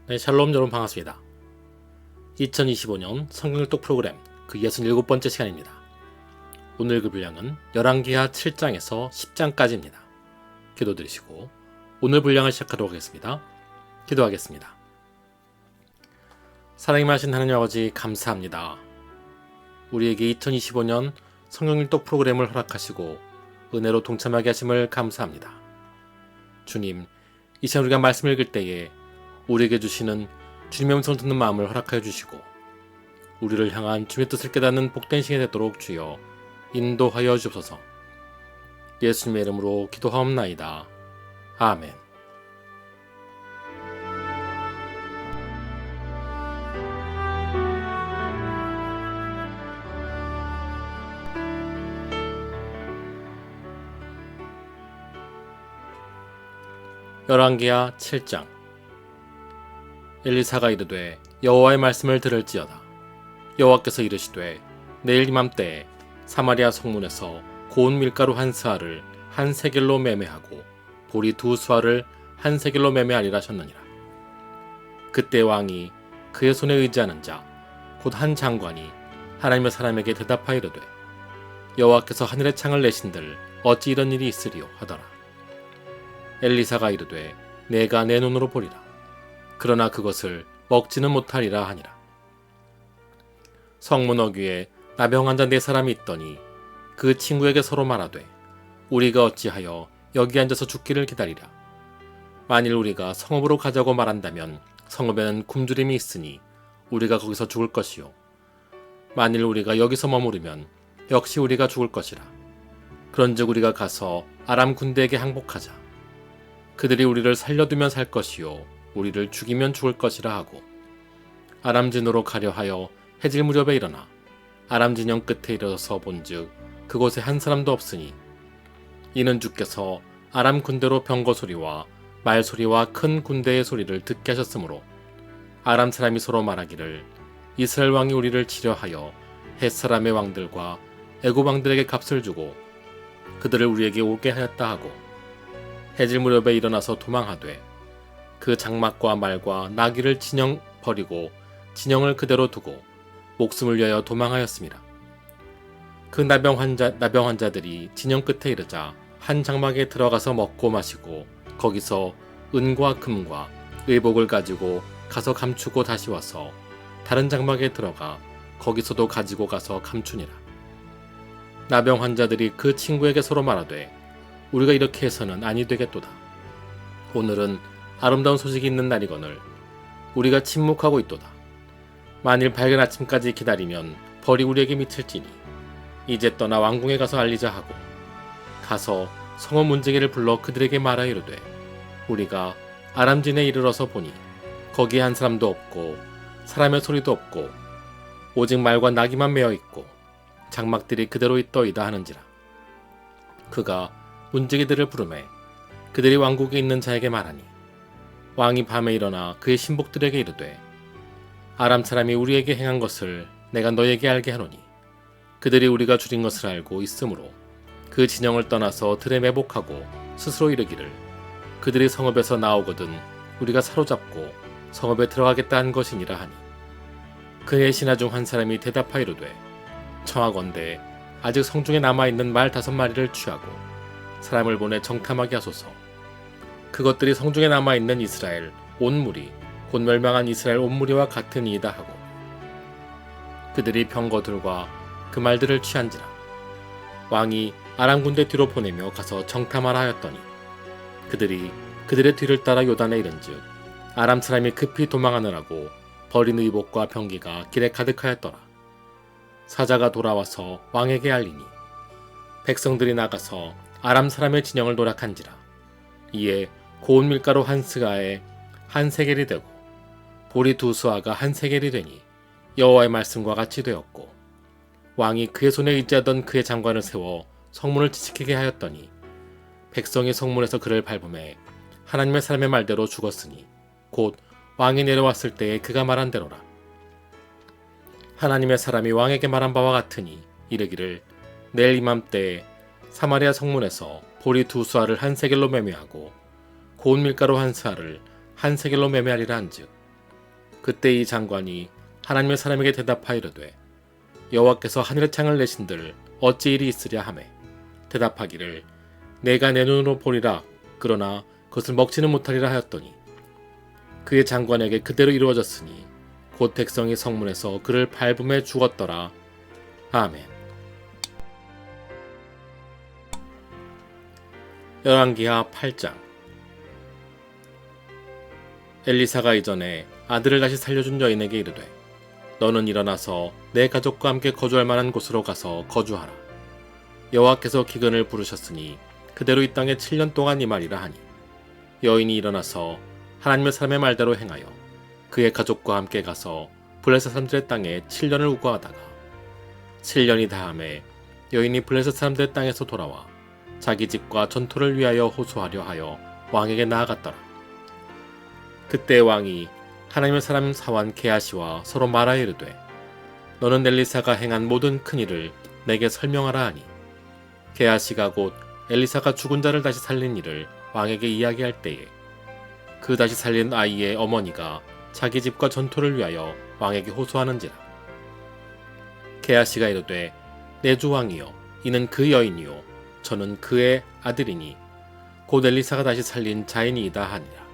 네, 샬롬 여러분 반갑습니다. 2025년 성경일독 프로그램 그 67번째 시간입니다. 오늘 그 분량은 열왕기하 7장에서 10장까지입니다. 기도드리시고 오늘 분량을 시작하도록 하겠습니다. 기도하겠습니다. 사랑이 하신 하나님 아버지 감사합니다. 우리에게 2025년 성경일독 프로그램을 허락하시고 은혜로 동참하게 하심을 감사합니다. 주님, 이 시간 우리가 말씀을 읽을 때에 우리에게 주시는 주님의 음성을 듣는 마음을 허락하여 주시고 우리를 향한 주님의 뜻을 깨닫는 복된 시간이 되도록 주여 인도하여 주옵소서. 예수님의 이름으로 기도하옵나이다. 아멘. 열왕기하 7장. 엘리사가 이르되 여호와의 말씀을 들을지어다. 여호와께서 이르시되 내일 이맘때에 사마리아 성문에서 고운 밀가루 한 스아를 한 세겔로 매매하고 보리 두 수아를 한 세겔로 매매하리라 하셨느니라. 그때 왕이 그의 손에 의지하는 자 곧 한 장관이 하나님의 사람에게 대답하여 이르되 여호와께서 하늘의 창을 내신들 어찌 이런 일이 있으리요 하더라. 엘리사가 이르되 내가 내 눈으로 보리라. 그러나 그것을 먹지는 못하리라 하니라. 성문 어귀에 나병 환자 네 사람이 있더니 그 친구에게 서로 말하되 우리가 어찌하여 여기 앉아서 죽기를 기다리랴. 만일 우리가 성읍으로 가자고 말한다면 성읍에는 굶주림이 있으니 우리가 거기서 죽을 것이요. 만일 우리가 여기서 머무르면 역시 우리가 죽을 것이라. 그런즉 우리가 가서 아람 군대에게 항복하자. 그들이 우리를 살려두면 살 것이요 우리를 죽이면 죽을 것이라 하고 아람 진으로 가려 하여 해질 무렵에 일어나 아람 진영 끝에 이르러서 본즉 그곳에 한 사람도 없으니 이는 주께서 아람 군대로 병거 소리와 말 소리와 큰 군대의 소리를 듣게 하셨으므로 아람 사람이 서로 말하기를 이스라엘 왕이 우리를 치려 하여 헷 사람의 왕들과 애굽 왕들에게 값을 주고 그들을 우리에게 오게 하였다 하고 해질 무렵에 일어나서 도망하되 그 장막과 말과 나귀를 진영 버리고 진영을 그대로 두고 목숨을 위하여 도망하였습니다. 그 나병 환자들이 진영 끝에 이르자 한 장막에 들어가서 먹고 마시고 거기서 은과 금과 의복을 가지고 가서 감추고 다시 와서 다른 장막에 들어가 거기서도 가지고 가서 감추니라. 나병 환자들이 그 친구에게 서로 말하되 우리가 이렇게 해서는 아니 되겠도다. 오늘은 아름다운 소식이 있는 날이거늘 우리가 침묵하고 있도다. 만일 밝은 아침까지 기다리면 벌이 우리에게 미칠지니 이제 떠나 왕궁에 가서 알리자 하고 가서 성읍 문지기를 불러 그들에게 말하여 이르되 우리가 아람진에 이르러서 보니 거기에 한 사람도 없고 사람의 소리도 없고 오직 말과 나귀만 메어 있고 장막들이 그대로 있더이다 하는지라. 그가 문지기들을 부르매 그들이 왕국에 있는 자에게 말하니 왕이 밤에 일어나 그의 신복들에게 이르되 아람 사람이 우리에게 행한 것을 내가 너에게 알게 하노니 그들이 우리가 줄인 것을 알고 있으므로 그 진영을 떠나서 들에 매복하고 스스로 이르기를 그들이 성읍에서 나오거든 우리가 사로잡고 성읍에 들어가겠다 한 것이니라 하니 그의 신하 중 한 사람이 대답하여 이르되 청하건대 아직 성중에 남아있는 말 5마리를 취하고 사람을 보내 정탐하게 하소서. 그것들이 성중에 남아있는 이스라엘 온 무리 곧 멸망한 이스라엘 온 무리와 같은 이이다 하고 그들이 병거들과 그 말들을 취한지라. 왕이 아람 군대 뒤로 보내며 가서 정탐하라 하였더니 그들이 그들의 뒤를 따라 요단에 이른즉 아람 사람이 급히 도망하느라고 버린 의복과 병기가 길에 가득하였더라. 사자가 돌아와서 왕에게 알리니 백성들이 나가서 아람 사람의 진영을 노략한지라. 이에 고운 밀가루 한 스가에 한 세겔이 되고 보리 두 수아가 한 세겔이 되니 여호와의 말씀과 같이 되었고 왕이 그의 손에 의지하던 그의 장관을 세워 성문을 지키게 하였더니 백성이 성문에서 그를 밟음에 하나님의 사람의 말대로 죽었으니 곧 왕이 내려왔을 때에 그가 말한 대로라. 하나님의 사람이 왕에게 말한 바와 같으니 이르기를 내일 이맘때에 사마리아 성문에서 보리 두 수아를 한 세겔로 매매하고 고운 밀가루 한 스아를 한 세겔로 매매하리라 한즉 그때 이 장관이 하나님의 사람에게 대답하여 이르되 여호와께서 하늘의 창을 내신들 어찌 일이 있으랴 하매 대답하기를 내가 내 눈으로 보리라 그러나 그것을 먹지는 못하리라 하였더니 그의 장관에게 그대로 이루어졌으니 곧 백성이 성문에서 그를 밟음에 죽었더라. 아멘. 열왕기하 8장. 엘리사가 이전에 아들을 다시 살려준 여인에게 이르되 너는 일어나서 내 가족과 함께 거주할 만한 곳으로 가서 거주하라. 여호와께서 기근을 부르셨으니 그대로 이 땅에 7년 동안 임하리라 하니 여인이 일어나서 하나님의 사람의 말대로 행하여 그의 가족과 함께 가서 블레셋 사람들의 땅에 7년을 우거하다가 7년이 다함에 여인이 블레셋 사람들의 땅에서 돌아와 자기 집과 전토를 위하여 호소하려 하여 왕에게 나아갔더라. 그때 왕이 하나님의 사람 사환 게하시와 서로 말하여 이르되 너는 엘리사가 행한 모든 큰 일을 내게 설명하라 하니 게하시가 곧 엘리사가 죽은 자를 다시 살린 일을 왕에게 이야기할 때에 그 다시 살린 아이의 어머니가 자기 집과 전토를 위하여 왕에게 호소하는지라. 게하시가 이르되 내 주 왕이여 이는 그 여인이요 저는 그의 아들이니 곧 엘리사가 다시 살린 자인이이다 하니라.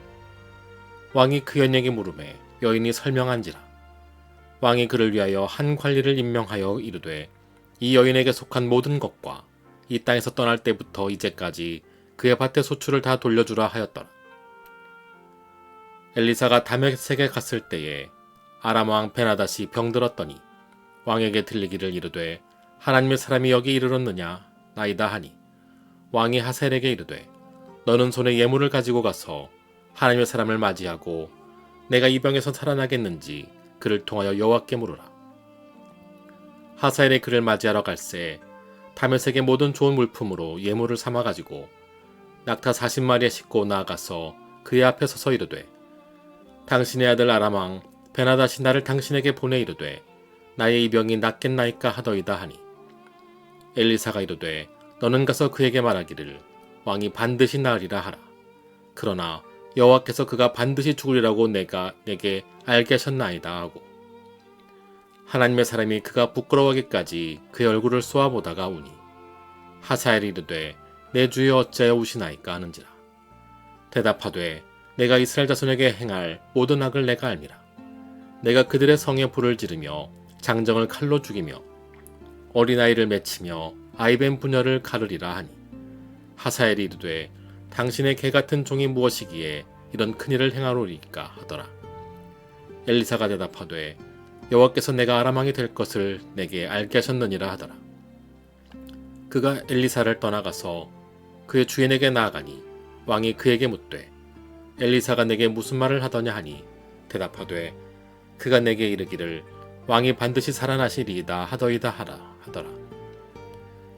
왕이 그 여인에게 물으매 여인이 설명한지라. 왕이 그를 위하여 한 관리를 임명하여 이르되 이 여인에게 속한 모든 것과 이 땅에서 떠날 때부터 이제까지 그의 밭의 소출을 다 돌려주라 하였더라. 엘리사가 다메섹에 갔을 때에 아람 왕 베나닷이 병들었더니 왕에게 들리기를 이르되 하나님의 사람이 여기 이르렀느냐 나이다 하니 왕이 하사엘에게 이르되 너는 손에 예물을 가지고 가서 하나님의 사람을 맞이하고 내가 이 병에서 살아나겠는지 그를 통하여 여호와께 물으라. 하사엘이 그를 맞이하러 갈새 다메섹의 모든 좋은 물품으로 예물을 삼아 가지고 낙타 40마리에 싣고 나아가서 그의 앞에 서서 이르되 당신의 아들 아람 왕 베나닷이 나를 당신에게 보내 이르되 나의 이 병이 낫겠나이까 하더이다 하니 엘리사가 이르되 너는 가서 그에게 말하기를 왕이 반드시 나으리라 하라. 그러나 여호와께서 그가 반드시 죽으리라고 내게 알게 하셨나이다 하고 하나님의 사람이 그가 부끄러워하기까지 그의 얼굴을 쏘아보다가 우니 하사엘이 이르되 내 주여 어찌하여 우시나이까 하는지라. 대답하되 내가 이스라엘 자손에게 행할 모든 악을 내가 알미라. 내가 그들의 성에 불을 지르며 장정을 칼로 죽이며 어린아이를 맺히며 아이벤 부녀를 가르리라 하니 하사엘이 이르되 당신의 개같은 종이 무엇이기에 이런 큰일을 행하노리까 하더라. 엘리사가 대답하되 여호와께서 내가 아람 왕이 될 것을 내게 알게 하셨느니라 하더라. 그가 엘리사를 떠나가서 그의 주인에게 나아가니 왕이 그에게 묻되 엘리사가 내게 무슨 말을 하더냐 하니 대답하되 그가 내게 이르기를 왕이 반드시 살아나시리이다 하더이다 하더라.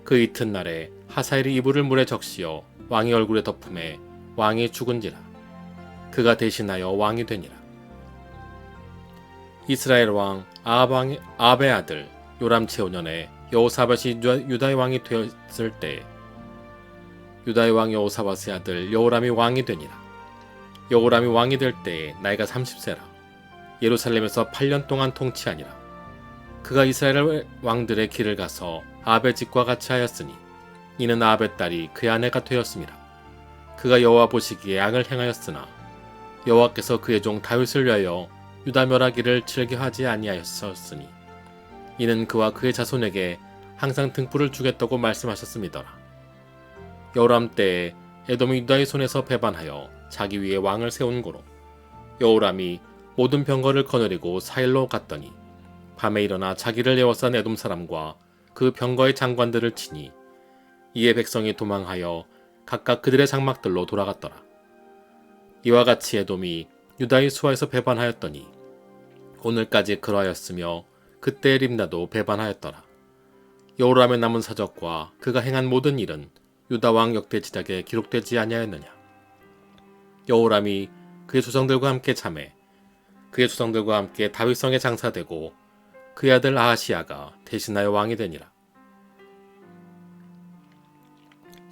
그 이튿날에 하사엘이 이불을 물에 적시어 왕의 얼굴에 덮음에 왕이 죽은지라. 그가 대신하여 왕이 되니라. 이스라엘 왕 아합의 아들 요람 제5년에 여호사밧이 유다의 왕이 되었을 때에 유다의 왕 여호사밧의 아들 여호람이 왕이 되니라. 여호람이 왕이 될 때에 나이가 30세라. 예루살렘에서 8년 동안 통치하니라. 그가 이스라엘 왕들의 길을 가서 아합의 집과 같이 하였으니 이는 아합의 딸이 그의 아내가 되었습니다. 그가 여호와 보시기에 악을 행하였으나 여호와께서 그의 종 다윗을 위하여 유다 멸하기를 즐겨하지 아니하였으니 이는 그와 그의 자손에게 항상 등불을 주겠다고 말씀하셨음이더라. 여호람 때에 에돔이 유다의 손에서 배반하여 자기 위에 왕을 세운 고로 여호람이 모든 병거를 거느리고 사일로 갔더니 밤에 일어나 자기를 에워싼 에돔 사람과 그 병거의 장관들을 치니 이에 백성이 도망하여 각각 그들의 장막들로 돌아갔더라. 이와 같이 에돔이 유다의 수하에서 배반하였더니 오늘까지 그러하였으며 그때 림나도 배반하였더라. 여호람의 남은 사적과 그가 행한 모든 일은 유다 왕 역대지략에 기록되지 아니하였느냐. 여호람이 그의 조상들과 함께 잠에 그의 조상들과 함께 다윗성에 장사되고 그의 아들 아하시야가 대신하여 왕이 되니라.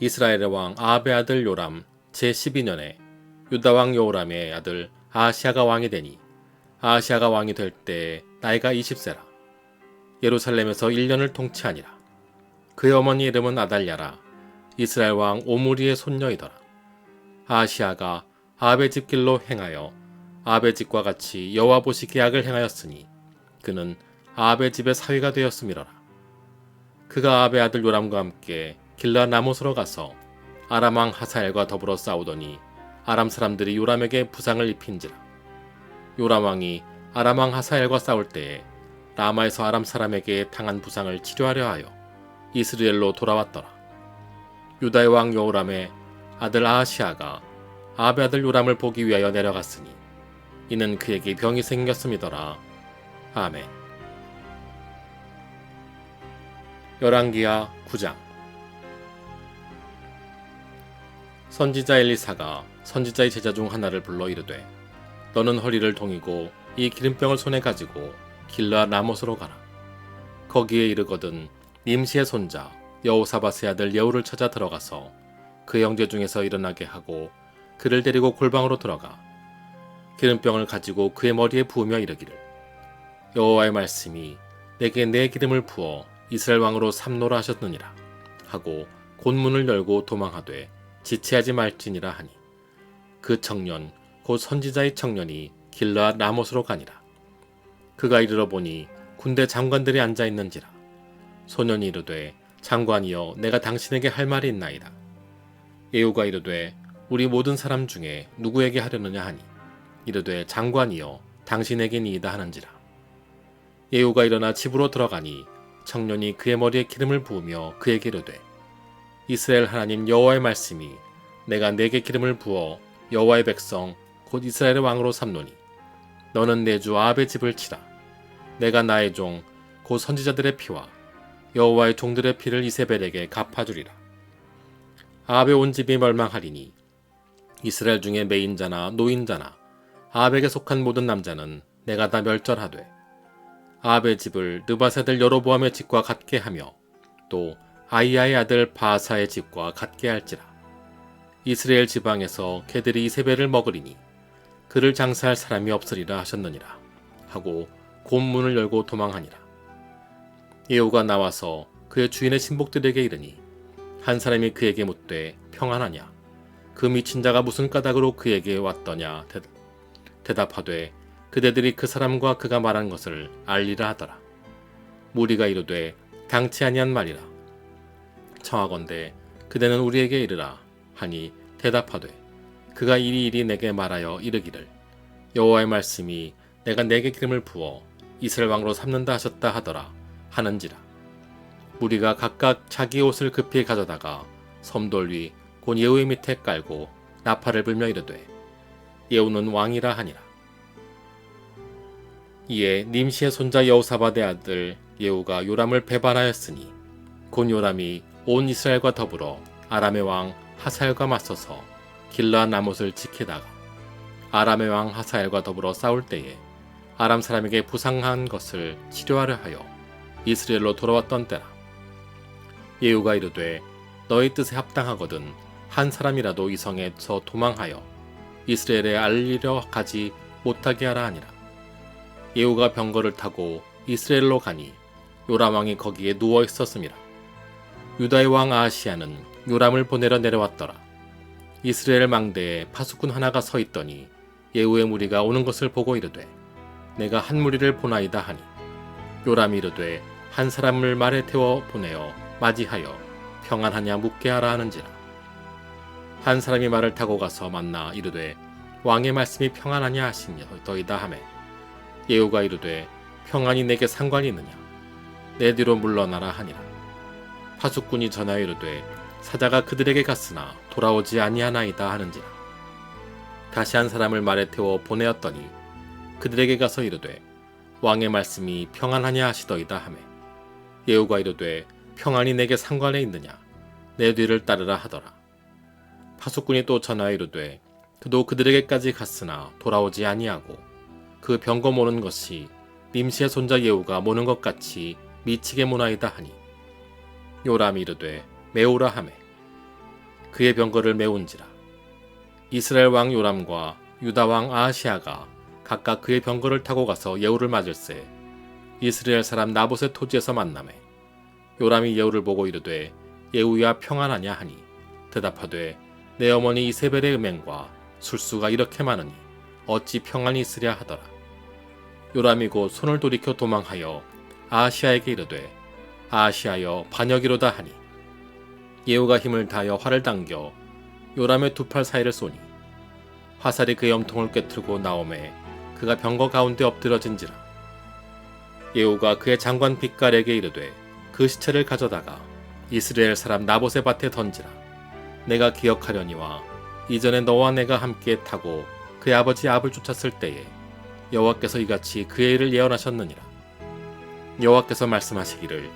이스라엘의 왕 아합의 아들 요람 제12년에 유다 왕 여호람의 아들 아하시야가 왕이 되니 아하시아가 왕이 될 때 나이가 20세라. 예루살렘에서 1년을 통치하니라. 그의 어머니 이름은 아달랴라. 이스라엘 왕 오므리의 손녀이더라. 아하시아가 아합의 집길로 행하여 아합의 집과 같이 여호와 보시기에 악을 행하였으니 그는 아합의 집의 사위가 되었음이로라. 그가 아합의 아들 요람과 함께 길라 라못으로 가서 아람 왕 하사엘과 더불어 싸우더니 아람 사람들이 요람에게 부상을 입힌지라. 요람 왕이 아람 왕 하사엘과 싸울 때에 라마에서 아람 사람에게 당한 부상을 치료하려 하여 이스라엘로 돌아왔더라. 유다의 왕 여호람의 아들 아하시아가 아합의 아들 요람을 보기 위하여 내려갔으니 이는 그에게 병이 생겼음이더라. 아멘. 열왕기하 9장. 선지자 엘리사가 선지자의 제자 중 하나를 불러 이르되 너는 허리를 동이고 이 기름병을 손에 가지고 길라 라못으로 가라. 거기에 이르거든 님시의 손자 여호사밧의 아들 예후를 찾아 들어가서 그 형제 중에서 일어나게 하고 그를 데리고 골방으로 들어가 기름병을 가지고 그의 머리에 부으며 이르기를 여호와의 말씀이 내게 내 기름을 부어 이스라엘 왕으로 삼노라 하셨느니라 하고 곤문을 열고 도망하되 지체하지 말지니라 하니 그 청년 곧 선지자의 청년이 길라 라못으로 가니라. 그가 이르러 보니 군대 장관들이 앉아 있는지라. 소년이 이르되 장관이여 내가 당신에게 할 말이 있나이다. 예후가 이르되 우리 모든 사람 중에 누구에게 하려느냐 하니 이르되 장관이여 당신에게니이다 하는지라. 예후가 일어나 집으로 들어가니 청년이 그의 머리에 기름을 부으며 그에게 이르되 이스라엘 하나님 여호와의 말씀이 내가 내게 기름을 부어 여호와의 백성 곧 이스라엘의 왕으로 삼노니 너는 내 주 아합의 집을 치라. 내가 나의 종 곧 선지자들의 피와 여호와의 종들의 피를 이세벨에게 갚아주리라. 아합의 온 집이 멸망하리니 이스라엘 중에 매인자나 노인자나 아합에게 속한 모든 남자는 내가 다 멸절하되 아합의 집을 느밧의 아들 여로보암의 집과 같게 하며 또 아이야의 아들 바하사의 집과 같게 할지라. 이스라엘 지방에서 개들이 이세벨을 먹으리니 그를 장사할 사람이 없으리라 하셨느니라 하고 곤문을 열고 도망하니라. 예후가 나와서 그의 주인의 신복들에게 이르니 한 사람이 그에게 묻되 평안하냐 그 미친 자가 무슨 까닭으로 그에게 왔더냐 대답하되 그대들이 그 사람과 그가 말한 것을 알리라 하더라. 무리가 이르되 당치 아니한 말이라. 청하건대 그대는 우리에게 이르라 하니 대답하되 그가 이리이리 내게 말하여 이르기를 여호와의 말씀이 내가 내게 기름을 부어 이스라엘 왕으로 삼는다 하셨다 하더라 하는지라. 무리가 각각 자기 옷을 급히 가져다가 섬돌 위 곧 예후의 밑에 깔고 나팔을 불며 이르되 예후는 왕이라 하니라. 이에 님시의 손자 여호사밧의 아들 예후가 요람을 배반하였으니 곧 요람이 온 이스라엘과 더불어 아람의 왕 하사엘과 맞서서 길라 라못을 지키다가 아람의 왕 하사엘과 더불어 싸울 때에 아람 사람에게 부상한 것을 치료하려 하여 이스라엘로 돌아왔던 때라. 예후가 이르되 너희 뜻에 합당하거든 한 사람이라도 이 성에서 도망하여 이스라엘에 알리려 가지 못하게 하라 하니라. 예후가 병거를 타고 이스라엘로 가니 요람 왕이 거기에 누워 있었음이라. 유다의 왕 아하시아는 요람을 보내러 내려왔더라. 이스라엘 망대에 파수꾼 하나가 서 있더니 예후의 무리가 오는 것을 보고 이르되 내가 한 무리를 보나이다 하니 요람이 이르되 한 사람을 말에 태워 보내어 맞이하여 평안하냐 묻게 하라 하는지라. 한 사람이 말을 타고 가서 만나 이르되 왕의 말씀이 평안하냐 하시니더이다 하매 예후가 이르되 평안이 내게 상관이 있느냐 내 뒤로 물러나라 하니라. 파수꾼이 전하여 이르되 사자가 그들에게 갔으나 돌아오지 아니하나이다 하는지라. 다시 한 사람을 말에 태워 보내었더니 그들에게 가서 이르되 왕의 말씀이 평안하냐 하시더이다 하매 예후가 이르되 평안이 내게 상관에 있느냐 내 뒤를 따르라 하더라. 파수꾼이 또 전하여 이르되 그도 그들에게까지 갔으나 돌아오지 아니하고 그 병거 모는 것이 님시의 손자 예후가 모는 것 같이 미치게 모나이다 하니 요람이 이르되 메우라 하매 그의 병거를 메운지라. 이스라엘 왕 요람과 유다 왕 아하시아가 각각 그의 병거를 타고 가서 예후를 맞을세 이스라엘 사람 나봇의 토지에서 만나매 요람이 예후를 보고 이르되 예후야 평안하냐 하니 대답하되 내 어머니 이세벨의 음행과 술수가 이렇게 많으니 어찌 평안이 있으랴 하더라. 요람이 곧 손을 돌이켜 도망하여 아하시아에게 이르되 아하시아여 반역이로다 하니 예후가 힘을 다하여 활을 당겨 요람의 두 팔 사이를 쏘니 화살이 그의 염통을 꿰뚫고 나오매 그가 병거 가운데 엎드러진지라. 예후가 그의 장관 빛깔에게 이르되 그 시체를 가져다가 이스라엘 사람 나봇의 밭에 던지라. 내가 기억하려니와 이전에 너와 내가 함께 타고 그의 아버지 압을 쫓았을 때에 여호와께서 이같이 그의 일을 예언하셨느니라. 여호와께서 말씀하시기를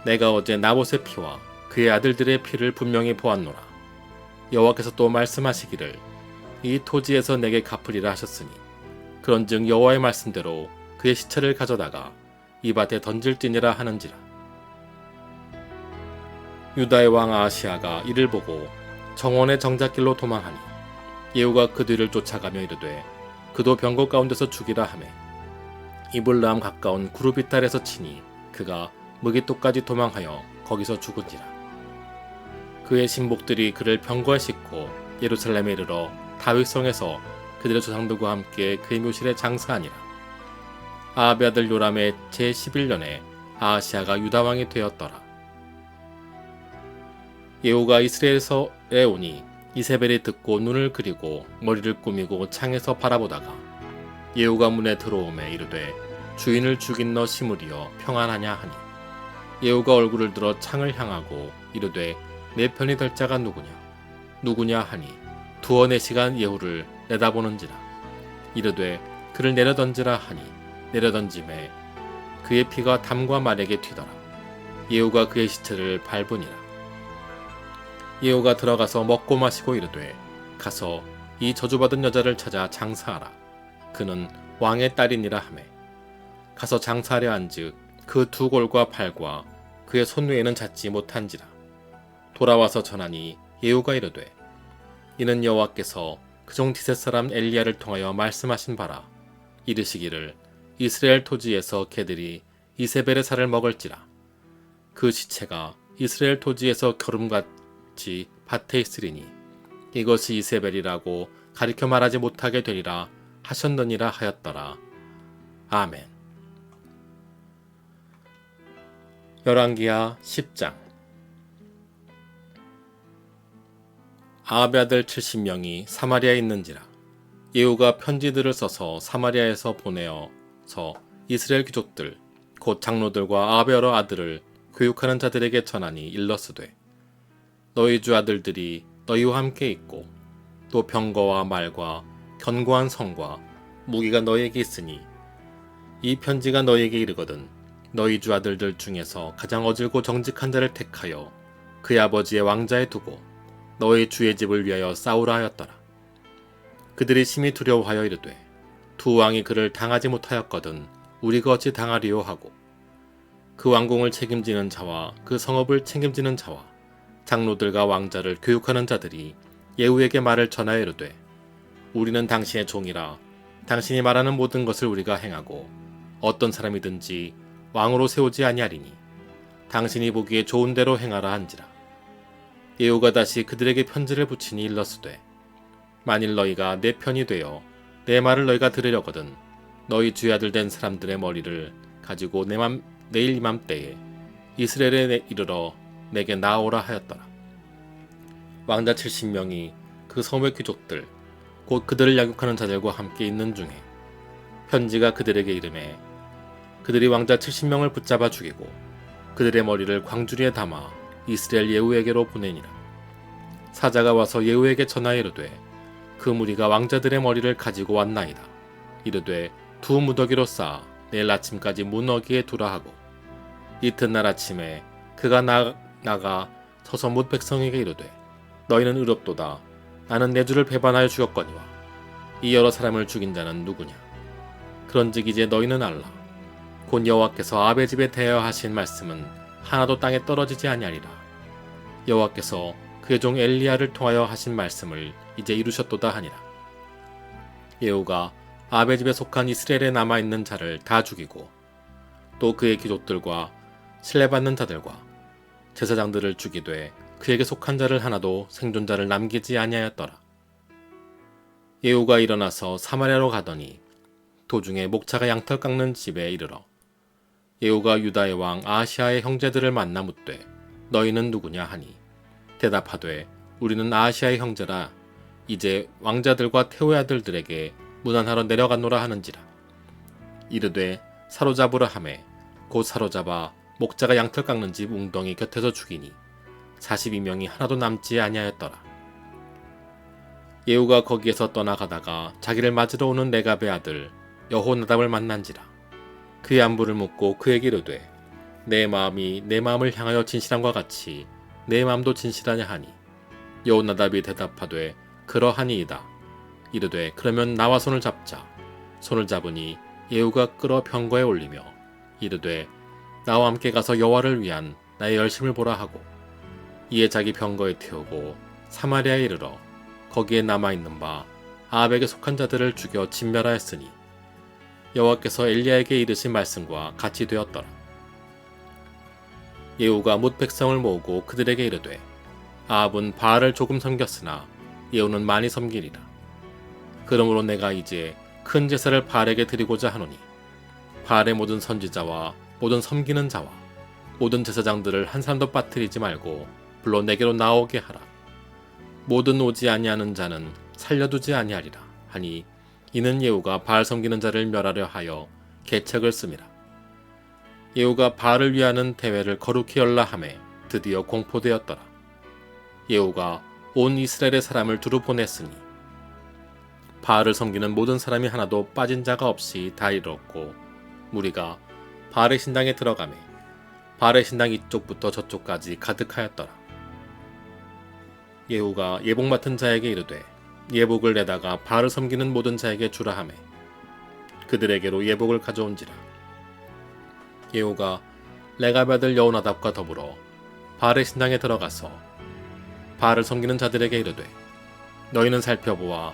내가 어제 나봇의 피와 그의 아들들의 피를 분명히 보았노라. 여호와께서 또 말씀하시기를 이 토지에서 내게 갚으리라 하셨으니 그런즉 여호와의 말씀대로 그의 시체를 가져다가 이 밭에 던질지니라 하는지라. 유다의 왕 아하시아가 이를 보고 정원의 정잣길로 도망하니 예후가 그 뒤를 쫓아가며 이르되 그도 병거 가운데서 죽이라 하매 이블라함 가까운 구르비탈에서 치니 그가 무기토까지 도망하여 거기서 죽은지라. 그의 신복들이 그를 병거에 싣고 예루살렘에 이르러 다윗성에서 그들의 조상들과 함께 그의 묘실에 장사하니라. 아합의 아들 요람의 제11년에 아하시아가 유다왕이 되었더라. 예후가 이스라엘에 오니 이세벨이 듣고 눈을 그리고 머리를 꾸미고 창에서 바라보다가 예후가 문에 들어오매 이르되 주인을 죽인 너 시므리여 평안하냐 하니 예후가 얼굴을 들어 창을 향하고 이르되 내 편이 될 자가 누구냐 하니 두어 네 시간 예후를 내다보는지라. 이르되 그를 내려던지라 하니 내려던짐에 그의 피가 담과 말에게 튀더라. 예후가 그의 시체를 밟으니라. 예후가 들어가서 먹고 마시고 이르되 가서 이 저주받은 여자를 찾아 장사하라. 그는 왕의 딸이니라 하매 가서 장사하려 한즉 그 두 골과 팔과 그의 손 외에는 찾지 못한지라. 돌아와서 전하니 예후가 이르되 이는 여호와께서 그종 디셋 사람 엘리야를 통하여 말씀하신 바라. 이르시기를 이스라엘 토지에서 개들이 이세벨의 살을 먹을지라. 그 시체가 이스라엘 토지에서 거름같이 밭에 있으리니 이것이 이세벨이라고 가리켜 말하지 못하게 되리라 하셨느니라 하였더라. 아멘. 열왕기하 10장. 아합의 아들 70명이 사마리아에 있는지라. 예후가 편지들을 써서 사마리아에서 보내어서 이스라엘 귀족들 곧 장로들과 아합의 여러 아들을 교육하는 자들에게 전하니 일러스되 너희 주 아들들이 너희와 함께 있고 또 병거와 말과 견고한 성과 무기가 너희에게 있으니 이 편지가 너희에게 이르거든 너희 주 아들들 중에서 가장 어질고 정직한 자를 택하여 그의 아버지의 왕자에 두고 너희 주의 집을 위하여 싸우라 하였더라. 그들이 심히 두려워하여 이르되 두 왕이 그를 당하지 못하였거든 우리가 어찌 당하리요 하고 그 왕궁을 책임지는 자와 그 성읍을 책임지는 자와 장로들과 왕자를 교육하는 자들이 예후에게 말을 전하여 이르되 우리는 당신의 종이라 당신이 말하는 모든 것을 우리가 행하고 어떤 사람이든지 왕으로 세우지 아니하리니 당신이 보기에 좋은 대로 행하라 한지라. 예후가 다시 그들에게 편지를 붙이니 일러스되 만일 너희가 내 편이 되어 내 말을 너희가 들으려거든 너희 주의 아들 된 사람들의 머리를 가지고 내일 이맘때에 이스라엘에 이르러 내게 나아오라 하였더라. 왕자 70명이 그 성읍의 귀족들 곧 그들을 양육하는 자들과 함께 있는 중에 편지가 그들에게 이르매 그들이 왕자 70명을 붙잡아 죽이고 그들의 머리를 광주리에 담아 이스라엘 예후에게로 보내니라. 사자가 와서 예후에게 전하여 이르되 그 무리가 왕자들의 머리를 가지고 왔나이다. 이르되 두 무더기로 쌓아 내일 아침까지 문어기에 두라 하고 이튿날 아침에 그가 나가 서서 뭇 백성에게 이르되 너희는 의롭도다. 나는 내 주를 배반하여 죽였거니와 이 여러 사람을 죽인 자는 누구냐. 그런즉 이제 너희는 알라. 곧 여호와께서 아합의 집에 대하여 하신 말씀은 하나도 땅에 떨어지지 아니하리라. 여호와께서 그의 종 엘리야를 통하여 하신 말씀을 이제 이루셨도다 하니라. 예후가 아합의 집에 속한 이스라엘에 남아있는 자를 다 죽이고 또 그의 귀족들과 신뢰받는 자들과 제사장들을 죽이되 그에게 속한 자를 하나도 생존자를 남기지 아니하였더라. 예후가 일어나서 사마리아로 가더니 도중에 목차가 양털 깎는 집에 이르러 예후가 유다의 왕 아하시아의 형제들을 만나 묻되 너희는 누구냐 하니 대답하되 우리는 아하시아의 형제라 이제 왕자들과 태호의 아들들에게 문안하러 내려갔노라 하는지라. 이르되 사로잡으라 하매 곧 사로잡아 목자가 양털 깎는 집 웅덩이 곁에서 죽이니 42명이 하나도 남지 아니하였더라. 예후가 거기에서 떠나가다가 자기를 맞으러 오는 레갑의 아들 여호나답을 만난지라. 그의 안부를 묻고 그에게 이르되 내 마음이 내 마음을 향하여 진실함과 같이 내 마음도 진실하냐 하니 여호나답이 대답하되 그러하니이다. 이르되 그러면 나와 손을 잡자. 손을 잡으니 예후가 끌어 병거에 올리며 이르되 나와 함께 가서 여호와를 위한 나의 열심을 보라 하고 이에 자기 병거에 태우고 사마리아에 이르러 거기에 남아있는 바 아합에게 속한 자들을 죽여 진멸하였으니 여호와께서 엘리야에게 이르신 말씀과 같이 되었더라. 예후가 뭇 백성을 모으고 그들에게 이르되 아합은 바알을 조금 섬겼으나 예후는 많이 섬기리라. 그러므로 내가 이제 큰 제사를 바알에게 드리고자 하노니 바알의 모든 선지자와 모든 섬기는 자와 모든 제사장들을 한 사람도 빠뜨리지 말고 불러 내게로 나오게 하라. 모든 오지 아니하는 자는 살려두지 아니하리라 하니 이는 예후가 바알 섬기는 자를 멸하려 하여 계책을 씁니다. 예후가 바알을 위하는 대회를 거룩히 열라 하매 드디어 공포되었더라. 예후가 온 이스라엘의 사람을 두루 보냈으니 바알을 섬기는 모든 사람이 하나도 빠진 자가 없이 다 이르렀고 무리가 바알의 신당에 들어가매 바알의 신당 이쪽부터 저쪽까지 가득하였더라. 예후가 예복 맡은 자에게 이르되 예복을 내다가 바알을 섬기는 모든 자에게 주라 하매 그들에게로 예복을 가져온지라. 예후가 레갑의 아들 여호나답과 더불어 바알의 신당에 들어가서 바알을 섬기는 자들에게 이르되 너희는 살펴보아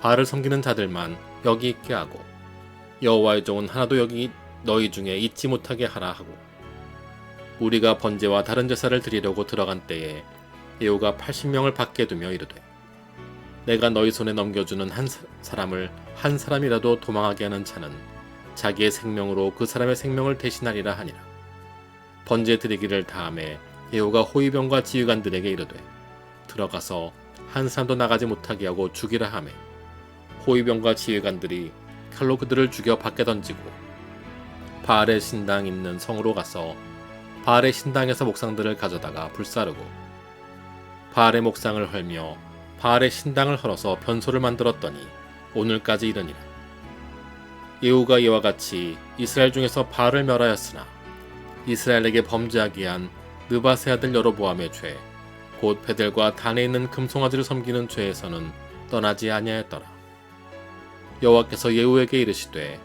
바알을 섬기는 자들만 여기 있게 하고 여호와의 종은 하나도 여기 너희 중에 있지 못하게 하라 하고 우리가 번제와 다른 제사를 드리려고 들어간 때에 예후가 80명을 밖에 두며 이르되 내가 너희 손에 넘겨주는 한 사람을 한 사람이라도 도망하게 하는 자는 자기의 생명으로 그 사람의 생명을 대신하리라 하니라. 번제 드리기를 다함에 예후가 호위병과 지휘관들에게 이르되 들어가서 한 사람도 나가지 못하게 하고 죽이라 하매 호위병과 지휘관들이 칼로 그들을 죽여 밖에 던지고 바알의 신당 있는 성으로 가서 바알의 신당에서 목상들을 가져다가 불사르고 바알의 목상을 헐며 바알의 신당을 헐어서 변소를 만들었더니 오늘까지 이르니라. 예후가 이와 같이 이스라엘 중에서 바알을 멸하였으나 이스라엘에게 범죄하게 한 느바세 아들 여로보암의 죄 곧 베델과 단에 있는 금송아지를 섬기는 죄에서는 떠나지 아니하였더라. 여호와께서 예후에게 이르시되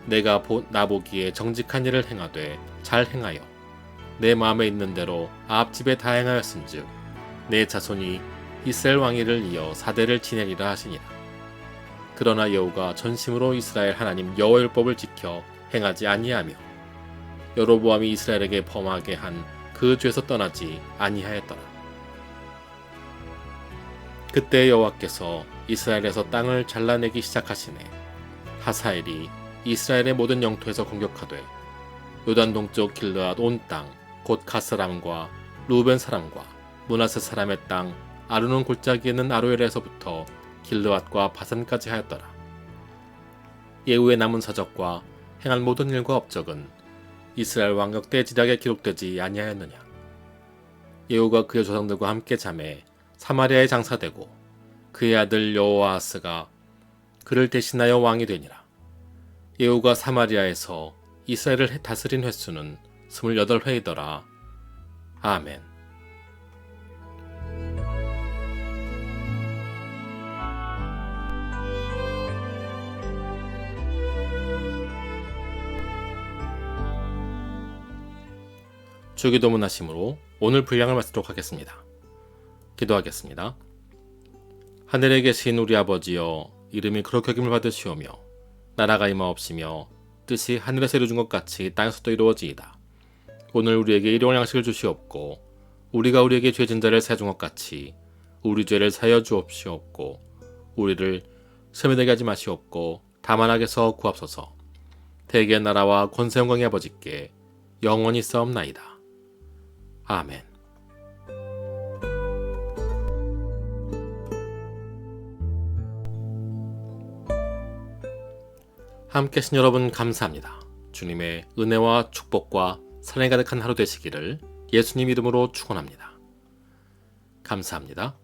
내가 나보기에 정직한 일을 행하되 잘 행하여 내 마음에 있는 대로 아합 집에 다 행하였은즉 내 자손이 이스라엘 왕위를 이어 4대를 지내리라 하시니라. 그러나 예후가 전심으로 이스라엘 하나님 여호와의 율법을 지켜 행하지 아니하며 여로보암이 이스라엘에게 범하게 한 그 죄에서 떠나지 아니하였더라. 그때 여호와께서 이스라엘에서 땅을 잘라내기 시작하시매 하사엘이 이스라엘의 모든 영토에서 공격하되 요단 동쪽 길르앗 온 땅 곧 갓 사람과 루벤 사람과 므낫세 사람의 땅 아르논 골짜기에 있는 아로엘에서부터 길르앗과 바산까지 하였더라. 예후의 남은 사적과 행한 모든 일과 업적은 이스라엘 왕국 때 지략에 기록되지 아니하였느냐. 예후가 그의 조상들과 함께 잠에 사마리아에 장사되고 그의 아들 여호아하스가 그를 대신하여 왕이 되니라. 예후가 사마리아에서 이스라엘을 다스린 횟수는 28회이더라. 아멘. 주기도문 하심으로 오늘 분량을 마치도록 하겠습니다. 기도하겠습니다. 하늘에 계신 우리 아버지여, 이름이 거룩히 여김을 받으시오며 나라가 임하옵시며 뜻이 하늘에서 이루어진 것 같이 땅에서도 이루어지이다. 오늘 우리에게 일용할 양식을 주시옵고 우리가 우리에게 죄진 자를 사해준 것 같이 우리 죄를 사하여 주옵시옵고 우리를 시험에 들게 하지 마시옵고 다만 악에서 구하옵소서. 대개의 나라와 권세 영광의 아버지께 영원히 싸움나이다. 아멘. 함께 하신 여러분 감사합니다. 주님의 은혜와 축복과 사랑이 가득한 하루 되시기를 예수님 이름으로 축원합니다. 감사합니다.